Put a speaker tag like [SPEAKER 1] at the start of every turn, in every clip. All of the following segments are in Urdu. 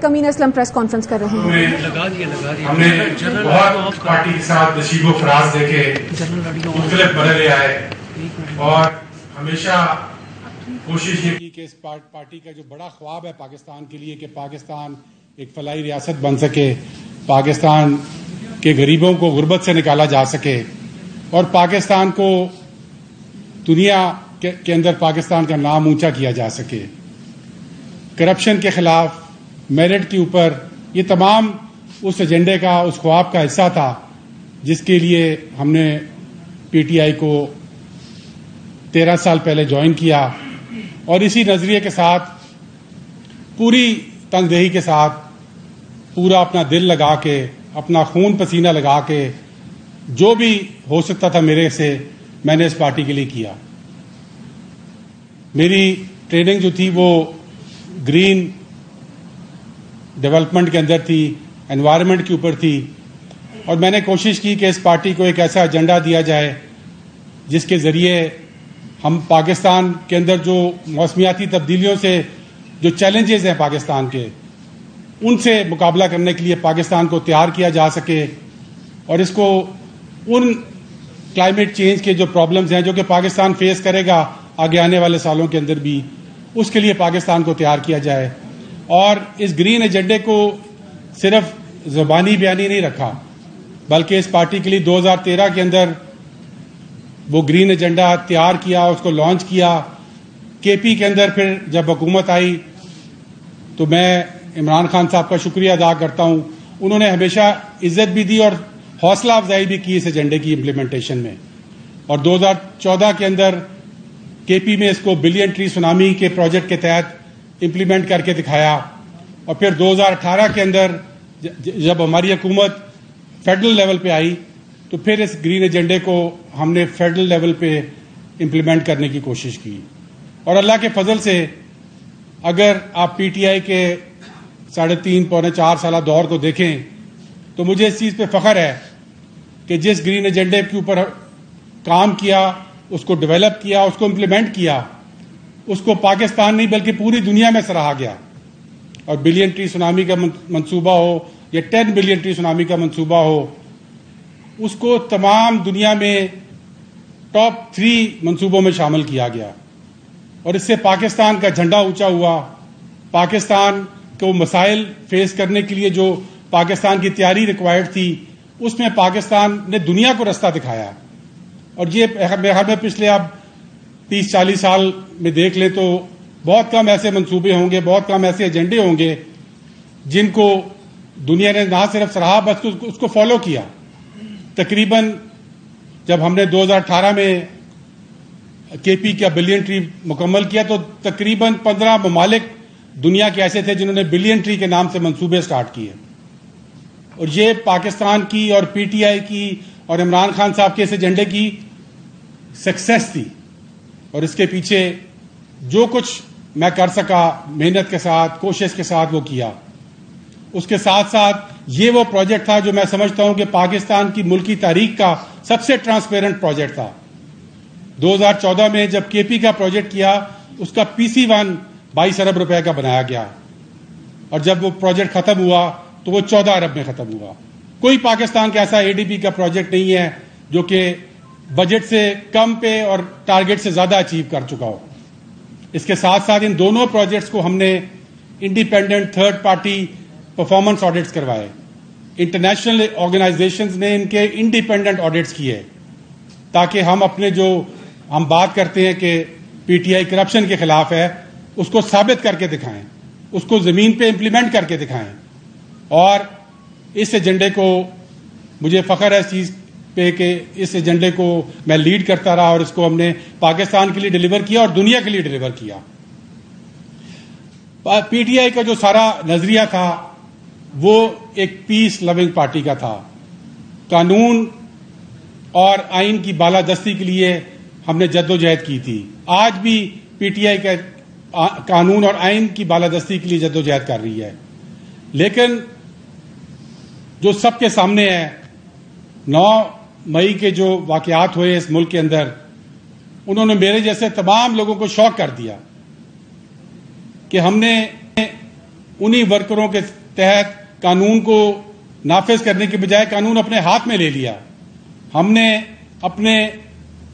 [SPEAKER 1] امین اسلم پریس کانفرنس کر رہے ہیں.
[SPEAKER 2] ہم نے بہت پارٹی کے ساتھ نشیب و فراز دیکھے, مختلف مرحلے آئے اور ہمیشہ کوشش یہ کی کہ اس پارٹی کا جو بڑا خواب ہے پاکستان کے لیے کہ پاکستان ایک فلاحی ریاست بن سکے, پاکستان کے غریبوں کو غربت سے نکالا جا سکے اور پاکستان کو دنیا کے اندر پاکستان کا نام اونچا کیا جا سکے. کرپشن کے خلاف, میرٹ کے اوپر, یہ تمام اس ایجنڈے کا, اس خواب کا حصہ تھا جس کے لیے ہم نے پی ٹی آئی کو 13 سال پہلے جوائن کیا اور اسی نظریے کے ساتھ پوری تنگدہی کے ساتھ پورا اپنا دل لگا کے, اپنا خون پسینہ لگا کے جو بھی ہو سکتا تھا میرے سے میں نے اس پارٹی کے لیے کیا. میری ٹریننگ جو تھی وہ گرین ڈیولپمنٹ کے اندر تھی, انوائرمنٹ کے اوپر تھی اور میں نے کوشش کی کہ اس پارٹی کو ایک ایسا ایجنڈا دیا جائے جس کے ذریعے ہم پاکستان کے اندر جو موسمیاتی تبدیلیوں سے جو چیلنجز ہیں پاکستان کے, ان سے مقابلہ کرنے کے لیے پاکستان کو تیار کیا جا سکے اور اس کو ان کلائمیٹ چینج کے جو پرابلمز ہیں جو کہ پاکستان فیس کرے گا آگے آنے والے سالوں کے اندر بھی, اس کے لیے پاکستان کو تیار کیا جائے. اور اس گرین ایجنڈے کو صرف زبانی بیانی نہیں رکھا بلکہ اس پارٹی کے لیے 2013 کے اندر وہ گرین ایجنڈا تیار کیا, اس کو لانچ کیا. کے پی کے اندر پھر جب حکومت آئی تو میں عمران خان صاحب کا شکریہ ادا کرتا ہوں, انہوں نے ہمیشہ عزت بھی دی اور حوصلہ افزائی بھی کی اس ایجنڈے کی امپلیمنٹیشن میں. اور 2014 کے اندر کے پی میں اس کو بلین ٹری سونامی کے پروجیکٹ کے تحت امپلیمنٹ کر کے دکھایا اور پھر 2018 کے اندر جب ہماری حکومت فیڈرل لیول پہ آئی تو پھر اس گرین ایجنڈے کو ہم نے فیڈرل لیول پہ امپلیمنٹ کرنے کی کوشش کی. اور اللہ کے فضل سے اگر آپ پی ٹی آئی کے 3.5 پونے 4 سالہ دور کو دیکھیں تو مجھے اس چیز پہ فخر ہے کہ جس گرین ایجنڈے کے اوپر کام کیا, اس کو ڈیولپ کیا, اس کو امپلیمنٹ کیا, اس کو پاکستان نہیں بلکہ پوری دنیا میں سراہا گیا. اور بلین ٹری سونامی کا منصوبہ ہو یا 10 بلین ٹری سونامی کا منصوبہ ہو, اس کو تمام دنیا میں ٹاپ 3 منصوبوں میں شامل کیا گیا اور اس سے پاکستان کا جھنڈا اونچا ہوا. پاکستان کو مسائل فیس کرنے کے لیے جو پاکستان کی تیاری ریکوائرڈ تھی اس میں پاکستان نے دنیا کو رستہ دکھایا. اور یہ میں پچھلے آپ 30-40 سال میں دیکھ لیں تو بہت کم ایسے منصوبے ہوں گے, بہت کم ایسے ایجنڈے ہوں گے جن کو دنیا نے نہ صرف سراہا بس اس کو فالو کیا. تقریباً جب ہم نے 2018 میں کے پی کا بلین ٹری مکمل کیا تو تقریباً 15 ممالک دنیا کے ایسے تھے جنہوں نے بلین ٹری کے نام سے منصوبے سٹارٹ کیے. اور یہ پاکستان کی اور پی ٹی آئی کی اور عمران خان صاحب کے اس ایجنڈے کی سکسیس تھی. اور اس کے پیچھے جو کچھ میں کر سکا محنت کے ساتھ, کوشش کے ساتھ وہ کیا. اس کے ساتھ ساتھ یہ وہ پروجیکٹ تھا جو میں سمجھتا ہوں کہ پاکستان کی ملکی تاریخ کا سب سے ٹرانسپیرنٹ پروجیکٹ تھا. 2014 میں جب کے پی کا پروجیکٹ کیا اس کا پی سی 1 22 ارب روپے کا بنایا گیا اور جب وہ پروجیکٹ ختم ہوا تو وہ 14 ارب میں ختم ہوا. کوئی پاکستان کا ایسا اے ڈی پی کا پروجیکٹ نہیں ہے جو کہ بجٹ سے کم پہ اور ٹارگٹ سے زیادہ اچیو کر چکا ہو. اس کے ساتھ ساتھ ان دونوں پروجیکٹس کو ہم نے independent third party performance audits کروائے. انٹرنیشنل آرگنائزیشنز نے ان کے انڈیپینڈنٹ آڈٹس کیے تاکہ ہم اپنے جو ہم بات کرتے ہیں کہ پی ٹی آئی کرپشن کے خلاف ہے اس کو ثابت کر کے دکھائیں, اس کو زمین پہ امپلیمنٹ کر کے دکھائیں. اور اس ایجنڈے کو مجھے فخر ہے اس چیز پہ کہ اس ایجنڈے کو میں لیڈ کرتا رہا اور اس کو ہم نے پاکستان کے لیے ڈیلیور کیا اور دنیا کے لیے ڈیلیور کیا. پی ٹی آئی کا جو سارا نظریہ تھا وہ ایک پیس لونگ پارٹی کا تھا. قانون اور آئین کی بالادستی کے لیے ہم نے جدوجہد کی تھی. آج بھی پی ٹی آئی کا قانون اور آئین کی بالادستی کے لیے جدوجہد کر رہی ہے. لیکن جو سب کے سامنے ہے 9 مئی کے جو واقعات ہوئے اس ملک کے اندر, انہوں نے میرے جیسے تمام لوگوں کو شوق کر دیا کہ ہم نے انہی ورکروں کے تحت قانون کو نافذ کرنے کے بجائے قانون اپنے ہاتھ میں لے لیا. ہم نے اپنے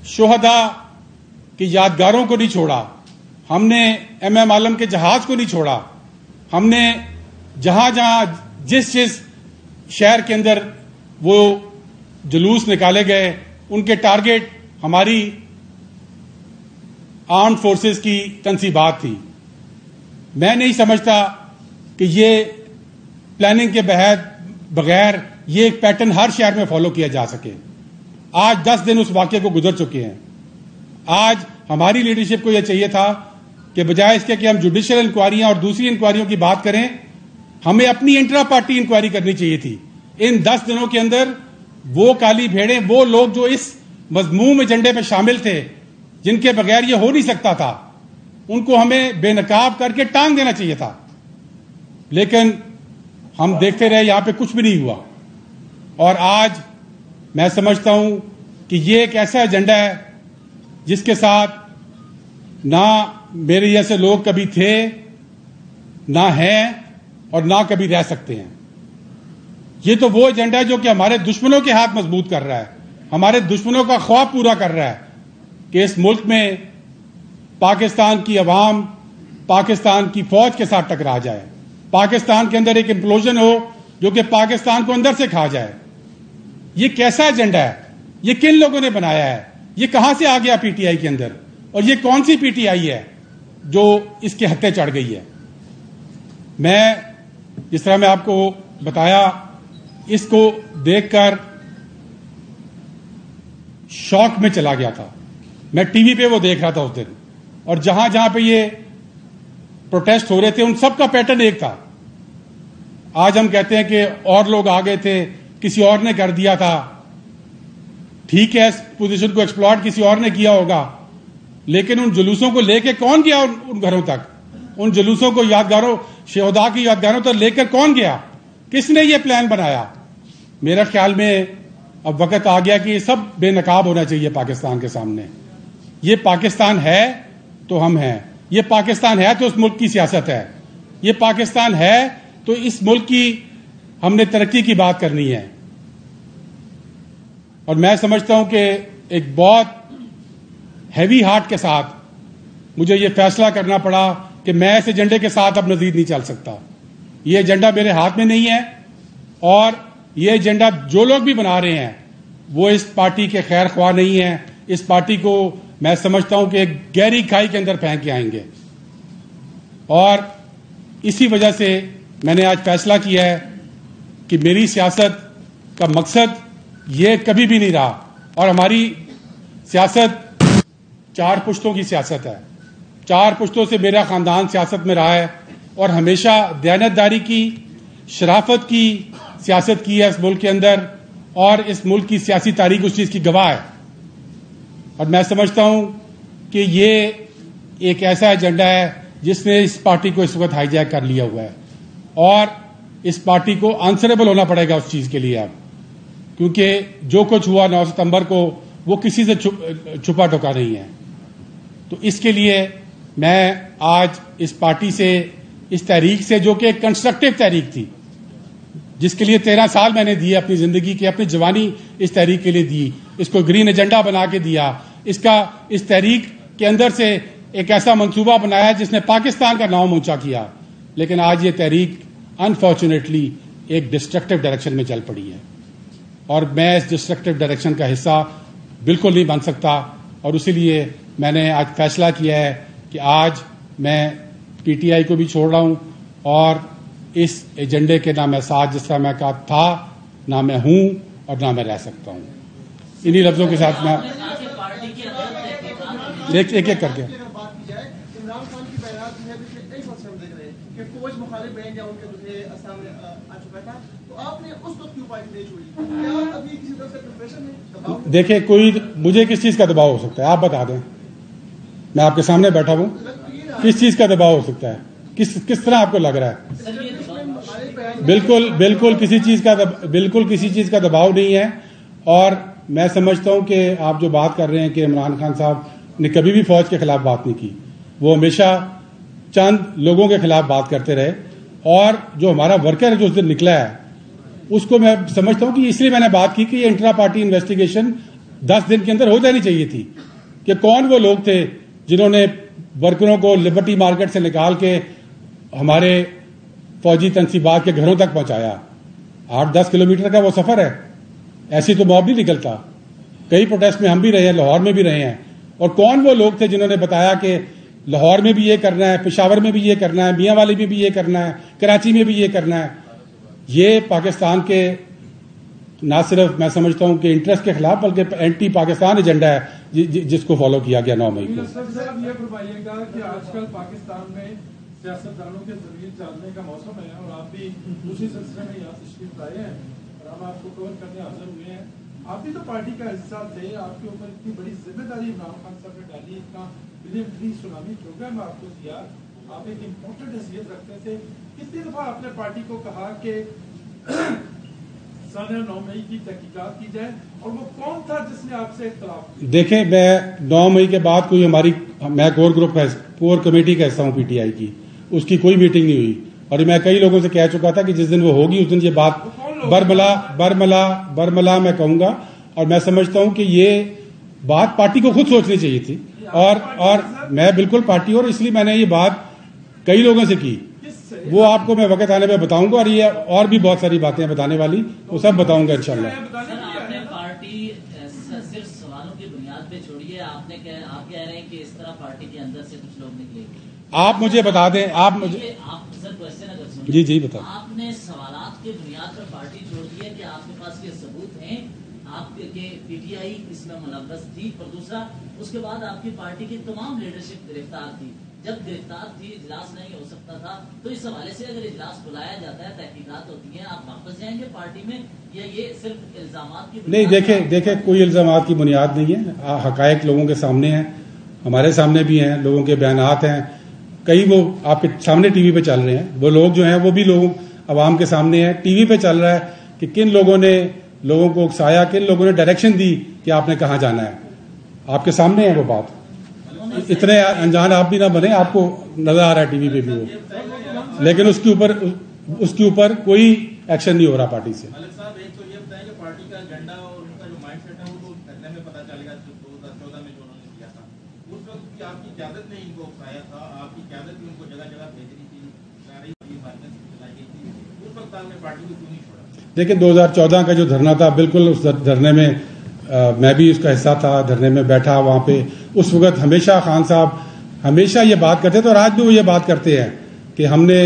[SPEAKER 2] شہداء کی یادگاروں کو نہیں چھوڑا, ہم نے ایم عالم کے جہاز کو نہیں چھوڑا, ہم نے جہاں جہاں جس شہر کے اندر وہ جلوس نکالے گئے ان کے ٹارگٹ ہماری آرمڈ فورسز کی تنصیبات تھی. میں نہیں سمجھتا کہ یہ پلاننگ کے بغیر یہ ایک پیٹرن ہر شہر میں فالو کیا جا سکے. آج 10 دن اس واقعے کو گزر چکے ہیں. آج ہماری لیڈرشپ کو یہ چاہیے تھا کہ بجائے اس کے کہ ہم جوڈیشل انکوائریاں اور دوسری انکوائریوں کی بات کریں, ہمیں اپنی انٹرا پارٹی انکوائری کرنی چاہیے تھی. ان 10 دنوں کے اندر وہ کالی بھیڑیں, وہ لوگ جو اس مذموم ایجنڈے پہ شامل تھے, جن کے بغیر یہ ہو نہیں سکتا تھا, ان کو ہمیں بے نقاب کر کے ٹانگ دینا چاہیے تھا. لیکن ہم دیکھتے رہے, یہاں پہ کچھ بھی نہیں ہوا. اور آج میں سمجھتا ہوں کہ یہ ایک ایسا ایجنڈا ہے جس کے ساتھ نہ میرے جیسے لوگ کبھی تھے, نہ ہیں, اور نہ کبھی رہ سکتے ہیں. یہ تو وہ ایجنڈا ہے جو کہ ہمارے دشمنوں کے ہاتھ مضبوط کر رہا ہے, ہمارے دشمنوں کا خواب پورا کر رہا ہے کہ اس ملک میں پاکستان کی عوام پاکستان کی فوج کے ساتھ ٹکرا جائے, پاکستان کے اندر ایک امپلوژن ہو جو کہ پاکستان کو اندر سے کھا جائے. یہ کیسا ایجنڈا ہے؟ یہ کن لوگوں نے بنایا ہے؟ یہ کہاں سے آ گیا پی ٹی آئی کے اندر؟ اور یہ کون سی پی ٹی آئی ہے جو اس کے ہتھے چڑھ گئی ہے؟ میں جس طرح میں آپ کو بتایا, اس کو دیکھ کر شوق میں چلا گیا تھا. میں ٹی وی پہ وہ دیکھ رہا تھا اس دن, اور جہاں جہاں پہ یہ پروٹیسٹ ہو رہے تھے ان سب کا پیٹرن ایک تھا. آج ہم کہتے ہیں کہ اور لوگ آ گئے تھے, کسی اور نے کر دیا تھا. ٹھیک ہے, اس پوزیشن کو ایکسپلائٹ کسی اور نے کیا ہوگا, لیکن ان جلوسوں کو لے کے کون گیا ان گھروں تک؟ ان جلوسوں کو یادگاروں, شہداء کی یادگاروں تک لے کر کون گیا؟ کس نے یہ پلان بنایا؟ میرا خیال میں اب وقت آ گیا کہ یہ سب بے نقاب ہونا چاہیے پاکستان کے سامنے. یہ پاکستان ہے تو ہم ہیں, یہ پاکستان ہے تو اس ملک کی سیاست ہے, یہ پاکستان ہے تو اس ملک کی ہم نے ترقی کی بات کرنی ہے. اور میں سمجھتا ہوں کہ ایک بہت ہیوی ہارٹ کے ساتھ مجھے یہ فیصلہ کرنا پڑا کہ میں اس ایجنڈے کے ساتھ اب مزید نہیں چل سکتا. یہ ایجنڈا میرے ہاتھ میں نہیں ہے, اور یہ ایجنڈا جو لوگ بھی بنا رہے ہیں وہ اس پارٹی کے خیر خواہ نہیں ہیں. اس پارٹی کو میں سمجھتا ہوں کہ ایک گہری کھائی کے اندر پھینک کے آئیں گے. اور اسی وجہ سے میں نے آج فیصلہ کیا ہے کہ میری سیاست کا مقصد یہ کبھی بھی نہیں رہا, اور ہماری سیاست 4 پشتوں کی سیاست ہے. 4 پشتوں سے میرا خاندان سیاست میں رہا ہے, اور ہمیشہ دیانتداری کی, شرافت کی سیاست کی ہے اس ملک کے اندر, اور اس ملک کی سیاسی تاریخ اس چیز کی گواہ ہے. اور میں سمجھتا ہوں کہ یہ ایک ایسا ایجنڈا ہے جس نے اس پارٹی کو اس وقت ہائی جیک کر لیا ہوا ہے, اور اس پارٹی کو آنسریبل ہونا پڑے گا اس چیز کے لیے اب, کیونکہ جو کچھ ہوا 9 ستمبر کو وہ کسی سے چھپا ٹکا نہیں ہے. تو اس کے لیے میں آج اس پارٹی سے, اس تحریک سے, جو کہ ایک کنسٹرکٹیو تحریک تھی, جس کے لیے 13 سال میں نے دیے اپنی زندگی کی, اپنی جوانی اس تحریک کے لیے دی, اس کو گرین ایجنڈا بنا کے دیا, اس تحریک کے اندر سے ایک ایسا منصوبہ بنایا جس نے پاکستان کا نام اونچا کیا. لیکن آج یہ تحریک انفارچونیٹلی ایک ڈسٹرکٹیو ڈائریکشن میں چل پڑی ہے, اور میں اس ڈسٹرکٹیو ڈائریکشن کا حصہ بالکل نہیں بن سکتا. اور اسی لیے میں نے آج فیصلہ کیا ہے کہ آج میں پی ٹی آئی کو بھی چھوڑ رہا ہوں, اور اس ایجنڈے کے نہ میں ساتھ, جس طرح میں کہا تھا, نہ میں ہوں اور نہ میں رہ سکتا ہوں. انہی لفظوں کے ساتھ میں ایک ایک کر کے دیکھیں, کوئی مجھے کس چیز کا دباؤ ہو سکتا ہے آپ بتا دیں. میں آپ کے سامنے بیٹھا ہوں, کس چیز کا دباؤ ہو سکتا ہے؟ کس طرح آپ کو لگ رہا ہے؟ بالکل کسی چیز کا دباؤ نہیں ہے. اور میں سمجھتا ہوں کہ آپ جو بات کر رہے ہیں کہ عمران خان صاحب نے کبھی بھی فوج کے خلاف بات نہیں کی, وہ ہمیشہ چند لوگوں کے خلاف بات کرتے رہے, اور جو ہمارا ورکر جو اس دن نکلا ہے اس کو میں سمجھتا ہوں کہ اس لیے میں نے بات کی کہ یہ انٹرا پارٹی انویسٹیگیشن 10 دن کے اندر ہو جانی چاہیے تھی کہ کون وہ لوگ تھے جنہوں نے ورکروں کو لبرٹی مارکیٹ سے نکال کے ہمارے فوجی تنصیبات کے گھروں تک پہنچایا. 8-10 کلومیٹر کا وہ سفر ہے, ایسی تو موب نہیں نکلتا. کئی پروٹیسٹ میں ہم بھی رہے ہیں, لاہور میں بھی رہے ہیں. اور کون وہ لوگ تھے جنہوں نے بتایا کہ لاہور میں بھی یہ کرنا ہے, پشاور میں بھی یہ کرنا ہے, میاں والی میں بھی یہ کرنا ہے, کراچی میں بھی یہ کرنا ہے. یہ پاکستان کے نہ صرف میں سمجھتا ہوں کہ انٹرسٹ کے خلاف بلکہ اینٹی پاکستان ایجنڈا ہے جس کو فالو کیا گیا 9 مئی کو.
[SPEAKER 3] صاحب یہ فرمائیے گا کہ آج کل پاکستان میں سیاستدانوں کے ذریعے چلنے کا موسم ہے اور آپ بھی اسی سلسلے میں یہاں تشریف لائے ہیں اور ہم آپ کو کور کرنے حاضر ہوئے ہیں. آپ بھی تو پارٹی کا حصہ تھے, آپ کے اوپر اتنی بڑی ذمہ داری عمران خان صاحب نے ڈالی, اتنا بلین سونامی پروگرام آپ کو دیا, آپ ایک امپورٹنٹ حیثیت رکھتے تھے. کتنی دفعہ آپ نے پارٹی کو کہا کہ سال 9 مئی کی تحقیقات کی جائے, اور وہ کون تھا جس نے آپ سے اختلاف کیا؟
[SPEAKER 2] دیکھیں, میں 9 مئی کے بعد کوئی میں کور گروپ کا کور کمیٹی کا حصہ ہوں پی ٹی آئی کی, اس کی کوئی میٹنگ نہیں ہوئی. اور میں کئی لوگوں سے کہہ چکا تھا کہ جس دن وہ ہوگی اس دن یہ بات برملا میں کہوں گا. اور میں سمجھتا ہوں کہ یہ بات پارٹی کو خود سوچنی چاہیے تھی, اور میں بالکل پارٹی, اور اس لیے میں نے یہ بات کئی لوگوں سے کی. وہ آپ کو میں وقت آنے پہ بتاؤں گا, اور یہ اور بھی بہت ساری باتیں بتانے والی وہ سب بتاؤں گا انشاءاللہ.
[SPEAKER 4] آپ نے پارٹی صرف سوالوں کی بنیاد پہ چھوڑی ہے, آپ کہہ رہے ہیں کہ اس طرح پارٹی کے اندر سے کچھ لوگ نکلے. آپ
[SPEAKER 2] مجھے بتا دیں, جی بتا.
[SPEAKER 4] آپ نے سوالات کی بنیاد پر پارٹی چھوڑ دی ہے کہ آپ کے پاس یہ ثبوت ہیں آپ کے پی ٹی آئی اس میں ملوث تھی, اور دوسرا اس کے بعد آپ کی پارٹی کی تمام لیڈرشپ گرفتار تھی. جب گرفتار تھی اجلاس نہیں ہو سکتا تھا, تو اس حوالے سے اگر اجلاس بلایا جاتا ہے, تحقیقات ہوتی ہیں, آپ واپس جائیں گے پارٹی میں, یا یہ صرف الزامات کی
[SPEAKER 2] نہیں. دیکھیں کوئی الزامات کی بنیاد نہیں ہے, حقائق لوگوں کے سامنے ہیں, ہمارے سامنے بھی ہیں, لوگوں کے بیانات ہیں, کئی وہ آپ کے سامنے ٹی وی پہ چل رہے ہیں. وہ لوگ جو ہیں وہ بھی لوگ عوام کے سامنے ہیں, ٹی وی پہ چل رہا ہے کہ کن لوگوں نے لوگوں کو اکسایا, کن لوگوں نے ڈائریکشن دی کہ آپ نے کہاں جانا ہے. آپ کے سامنے ہے وہ بات. اتنے انجان آپ بھی نہ بنے, آپ کو نظر آ رہا ہے ٹی وی پہ بھی وہ, لیکن اس کے اوپر کوئی ایکشن نہیں ہو رہا پارٹی سے.
[SPEAKER 5] ملک صاحب, ایک تو یہ بتائیں کہ پارٹی کا ایجنڈا اور ان کا جو مائنڈ سیٹ ہے وہ تو دھرنے میں پتہ چلے گا, 2014 میں جو انہوں نے کیا تھا. اس وقت بھی آپ کی قیادت نے ان کو اکسایا تھا, آپ کی قیادت بھی ان کو جگہ جگہ بھیج رہی تھی, چلائی گئی تھی. اس وقت آپ نے پارٹی کو کیوں نہیں چھوڑا؟
[SPEAKER 2] دیکھیں 2014 کا جو دھرنا تھا, بالکل اس دھرنے میں میں بھی اس کا حصہ تھا, دھرنے میں بیٹھا وہاں پہ. اس وقت ہمیشہ خان صاحب ہمیشہ یہ بات کرتے تھے, اور آج بھی وہ یہ بات کرتے ہیں کہ ہم نے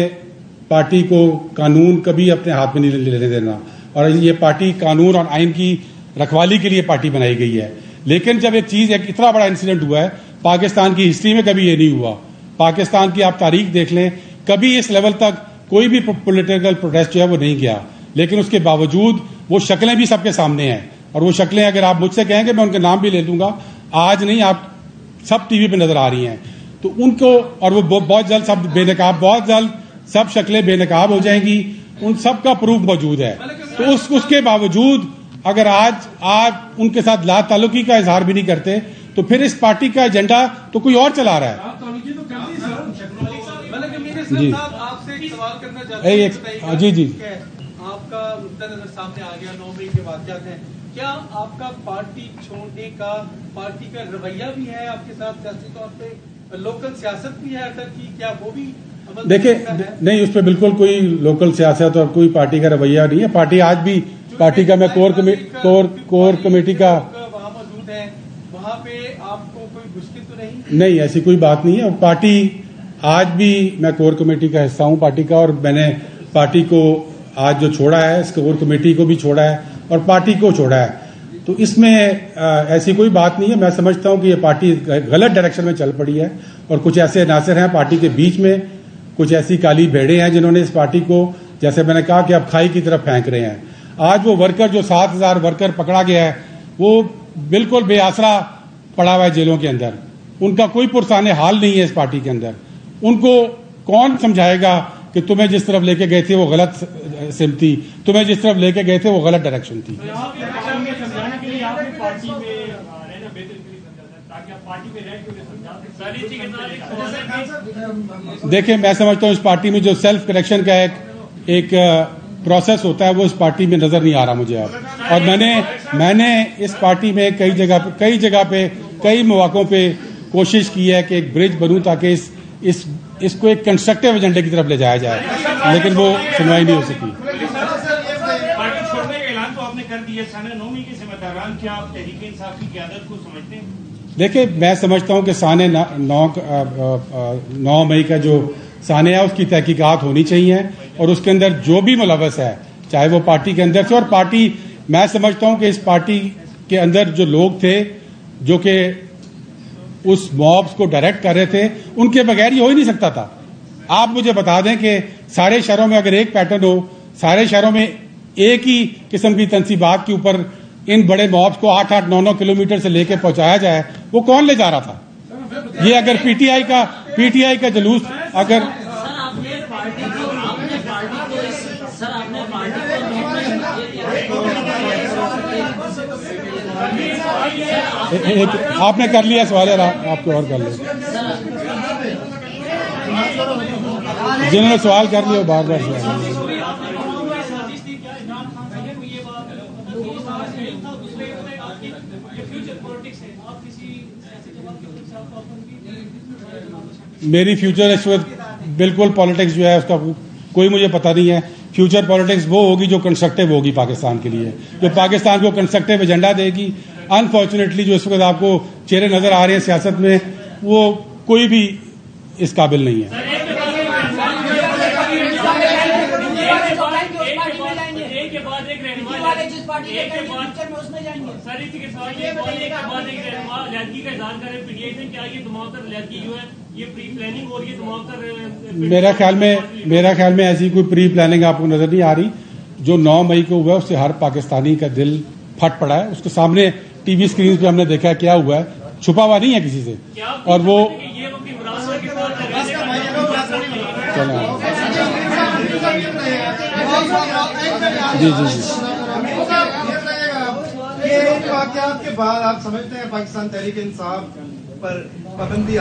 [SPEAKER 2] پارٹی کو قانون کبھی اپنے ہاتھ میں نہیں لینے دینا, اور یہ پارٹی قانون اور آئین کی رکھوالی کے لیے پارٹی بنائی گئی ہے. لیکن جب ایک چیز, ایک اتنا بڑا انسیڈنٹ ہوا ہے, پاکستان کی ہسٹری میں کبھی یہ نہیں ہوا. پاکستان کی آپ تاریخ دیکھ لیں, کبھی اس لیول تک کوئی بھی پولیٹیکل پروٹیسٹ جو ہے وہ نہیں گیا. لیکن اس کے باوجود وہ شکلیں بھی سب کے سامنے ہیں, اور وہ شکلیں اگر آپ مجھ سے کہیں گے میں ان کے نام بھی لے دوں گا, آج نہیں, آپ سب ٹی وی پہ نظر آ رہی ہیں. تو ان کو, اور وہ بہت جلد سب بے نقاب, بہت جلد سب شکلیں بے نقاب ہو جائیں گی, ان سب کا پروف موجود ہے. تو اس کے باوجود اگر آج ان کے ساتھ لا تعلقی کا اظہار بھی نہیں کرتے, تو پھر اس پارٹی کا ایجنڈا تو کوئی اور چلا رہا ہے. جی
[SPEAKER 6] آپ سے ایک سوال کرنا چاہتے ہیں.
[SPEAKER 2] جی
[SPEAKER 6] آپ کا نقطہ نظر سامنے آ گیا, 9 مئی کے واقعات ہیں. کیا آپ کا پارٹی چھوڑنے کا, پارٹی کا رویہ بھی ہے آپ کے ساتھ سیاسی طور پہ, لوکل سیاست بھی ہے اگر کی, کیا وہ بھی
[SPEAKER 2] دیکھیں نہیں, اس پہ بالکل کوئی لوکل سیاست اور کوئی پارٹی کا رویہ نہیں ہے. پارٹی آج بھی, پارٹی کا میں کور کمیٹی کا
[SPEAKER 6] وہاں موجود ہے, وہاں پہ آپ کو کوئی مشکل تو
[SPEAKER 2] نہیں, ایسی کوئی بات نہیں ہے. اور پارٹی آج بھی, میں کور کمیٹی کا حصہ ہوں پارٹی کا, اور میں نے پارٹی کو آج جو چھوڑا ہے, اس کور کمیٹی کو بھی چھوڑا ہے اور پارٹی کو چھوڑا ہے. تو اس میں ایسی کوئی بات نہیں ہے. میں سمجھتا ہوں کہ یہ پارٹی غلط ڈائریکشن میں چل پڑی ہے, اور کچھ ایسے عناصر ہیں پارٹی کے بیچ میں, کچھ ایسی کالی بھیڑیں ہیں جنہوں نے اس پارٹی کو, جیسے میں نے کہا کہ اب کھائی کی طرف پھینک رہے ہیں. آج وہ ورکر جو 7,000 ورکر پکڑا گیا ہے, وہ بالکل بے آسرا پڑا ہوا ہے جیلوں کے اندر. ان کا کوئی پرسان حال نہیں ہے اس پارٹی کے اندر. ان کو کون سمجھائے گا کہ تمہیں جس طرف لے کے گئے تھے وہ غلط سمت تھی, تمہیں جس طرف لے کے گئے تھے وہ غلط ڈائریکشن تھی. دیکھیں میں سمجھتا ہوں اس پارٹی میں جو سیلف کریکشن کا ایک پروسیس ہوتا ہے وہ اس پارٹی میں نظر نہیں آ رہا مجھے اب. اور میں نے اس پارٹی میں کئی جگہ پہ کئی مواقعوں پہ کوشش کی ہے کہ ایک برج بنوں تاکہ اس کو ایک کنسٹرکٹیو ایجنڈے کی طرف لے جایا جائے, لیکن وہ سنوائی نہیں ہو سکی.
[SPEAKER 7] پارٹی چھوڑنے کا اعلان تو آپ نے کر دیا, سانحہ 9 کے ذمہ داران کیا آپ تحریک انصاف کی قیادت کو سمجھتے ہیں؟
[SPEAKER 2] دیکھیں میں سمجھتا ہوں کہ سانحہ 9 مئی کا جو سانحہ ہے اس کی تحقیقات ہونی چاہیے, اور اس کے اندر جو بھی ملوث ہے چاہے وہ پارٹی کے اندر سے, اور پارٹی میں سمجھتا ہوں کہ اس پارٹی کے اندر جو لوگ تھے جو کہ اس موبس کو ڈائریکٹ کر رہے تھے ان کے بغیر یہ ہو ہی نہیں سکتا تھا. آپ مجھے بتا دیں کہ سارے شہروں میں اگر ایک پیٹرن ہو, سارے شہروں میں ایک ہی قسم کی تنصیبات کے اوپر ان بڑے موبس کو 8-8, 9-9 کلومیٹر سے لے کے پہنچایا جائے, وہ کون لے جا رہا تھا؟ یہ اگر پی ٹی آئی کا جلوس اگر آپ نے کر لیا سوال, آپ کو اور کر لیں. جنہوں نے سوال کر لیا بار بار سوال. میری فیوچر اس وقت بالکل پالیٹکس جو ہے اس کا کوئی مجھے پتہ نہیں ہے. فیوچر پالیٹکس وہ ہوگی جو کنسٹرکٹیو ہوگی پاکستان کے لیے, جو پاکستان کو کنسٹرکٹیو ایجنڈا دے گی. انفارچونیٹلی جو اس وقت آپ کو چہرے نظر آ رہے ہیں سیاست میں, وہ کوئی بھی اس قابل نہیں ہے. میرا خیال میں ایسی کوئی پری پلاننگ آپ کو نظر نہیں آ رہی. جو 9 مئی کو ہوا ہے اس سے ہر پاکستانی کا دل پھٹ پڑا ہے. اس کے سامنے ٹی وی اسکرین پہ ہم نے دیکھا کیا ہوا ہے, چھپا ہوا نہیں ہے کسی سے. اور وہ جی
[SPEAKER 8] واقعات کے بعد آپ سمجھتے ہیں پاکستان تحریک انصاف پر پابندی